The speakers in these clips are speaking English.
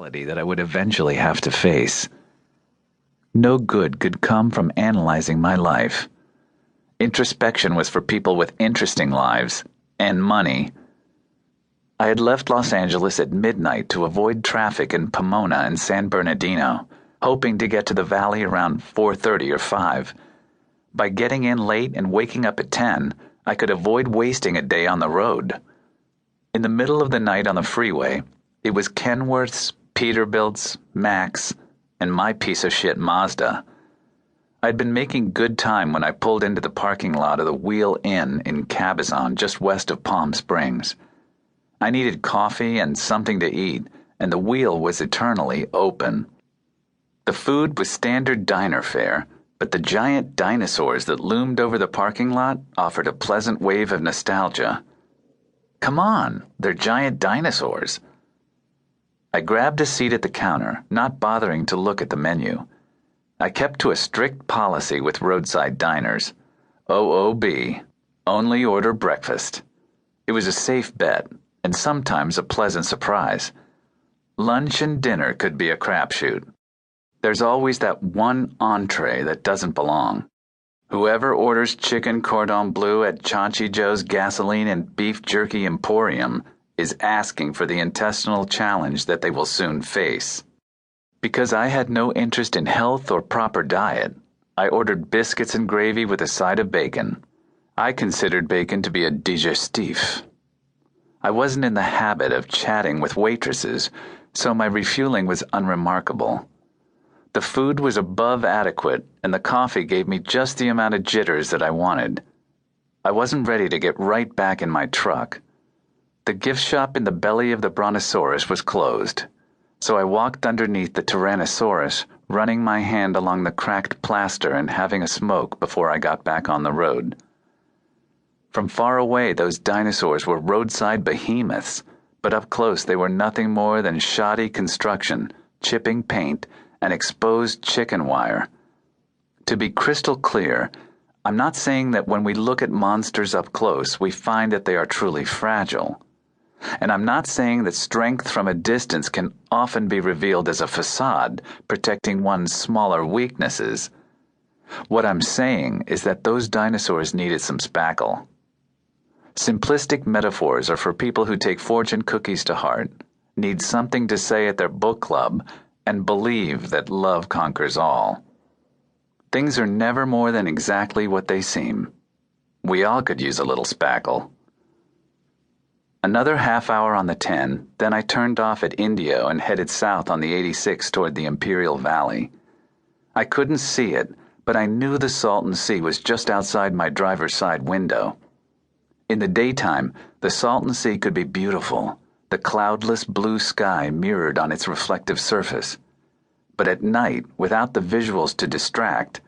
reality that I would eventually have to face. No good could come from analyzing my life. Introspection was for people with interesting lives and money. I had left Los Angeles at midnight to avoid traffic in Pomona and San Bernardino, hoping to get to the valley around 4:30 or 5. By getting in late and waking up at 10, I could avoid wasting a day on the road. In the middle of the night on the freeway, it was Kenworth's, Peterbilt's, Mac's, and my piece of shit Mazda. I'd been making good time when I pulled into the parking lot of the Wheel Inn in Cabazon, just west of Palm Springs. I needed coffee and something to eat, and the Wheel was eternally open. The food was standard diner fare, but the giant dinosaurs that loomed over the parking lot offered a pleasant wave of nostalgia. Come on, they're giant dinosaurs. I grabbed a seat at the counter, not bothering to look at the menu. I kept to a strict policy with roadside diners. OOB, only order breakfast. It was a safe bet, and sometimes a pleasant surprise. Lunch and dinner could be a crapshoot. There's always that one entree that doesn't belong. Whoever orders chicken cordon bleu at Chauncey Joe's Gasoline and Beef Jerky Emporium is asking for the intestinal challenge that they will soon face. Because I had no interest in health or proper diet, I ordered biscuits and gravy with a side of bacon. I considered bacon to be a digestif. I wasn't in the habit of chatting with waitresses, so my refueling was unremarkable. The food was above adequate, and the coffee gave me just the amount of jitters that I wanted. I wasn't ready to get right back in my truck. The gift shop in the belly of the Brontosaurus was closed, so I walked underneath the Tyrannosaurus, running my hand along the cracked plaster and having a smoke before I got back on the road. From far away, those dinosaurs were roadside behemoths, but up close they were nothing more than shoddy construction, chipping paint, and exposed chicken wire. To be crystal clear, I'm not saying that when we look at monsters up close, we find that they are truly fragile. And I'm not saying that strength from a distance can often be revealed as a facade, protecting one's smaller weaknesses. What I'm saying is that those dinosaurs needed some spackle. Simplistic metaphors are for people who take fortune cookies to heart, need something to say at their book club, and believe that love conquers all. Things are never more than exactly what they seem. We all could use a little spackle. Another half hour on the 10, then I turned off at Indio and headed south on the 86 toward the Imperial Valley. I couldn't see it, but I knew the Salton Sea was just outside my driver's side window. In the daytime, the Salton Sea could be beautiful, the cloudless blue sky mirrored on its reflective surface. But at night, without the visuals to distract,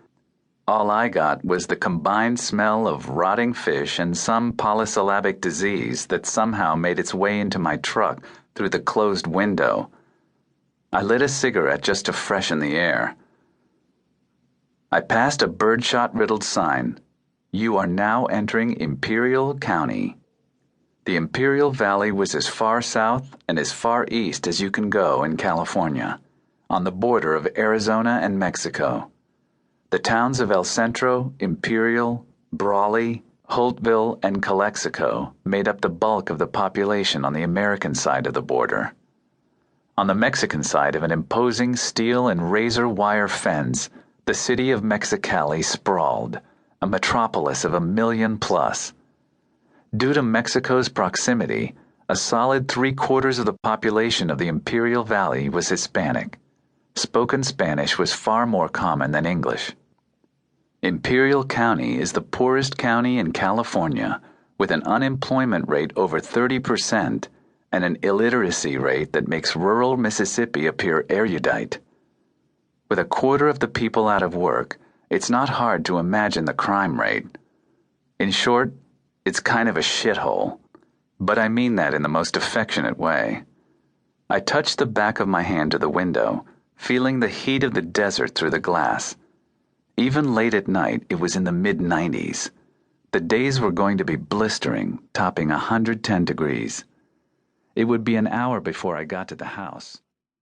all I got was the combined smell of rotting fish and some polysyllabic disease that somehow made its way into my truck through the closed window. I lit a cigarette just to freshen the air. I passed a birdshot-riddled sign. You are now entering Imperial County. The Imperial Valley was as far south and as far east as you can go in California, on the border of Arizona and Mexico. The towns of El Centro, Imperial, Brawley, Holtville, and Calexico made up the bulk of the population on the American side of the border. On the Mexican side of an imposing steel and razor wire fence, the city of Mexicali sprawled, a metropolis of 1 million plus. Due to Mexico's proximity, a solid 3/4 of the population of the Imperial Valley was Hispanic. Spoken Spanish was far more common than English. Imperial County is the poorest county in California, with an unemployment rate over 30% and an illiteracy rate that makes rural Mississippi appear erudite. With 1/4 of the people out of work, it's not hard to imagine the crime rate. In short, it's kind of a shithole, but I mean that in the most affectionate way. I touched the back of my hand to the window, feeling the heat of the desert through the glass. Even late at night, it was in the mid-90s. The days were going to be blistering, topping 110 degrees. It would be an hour before I got to the house.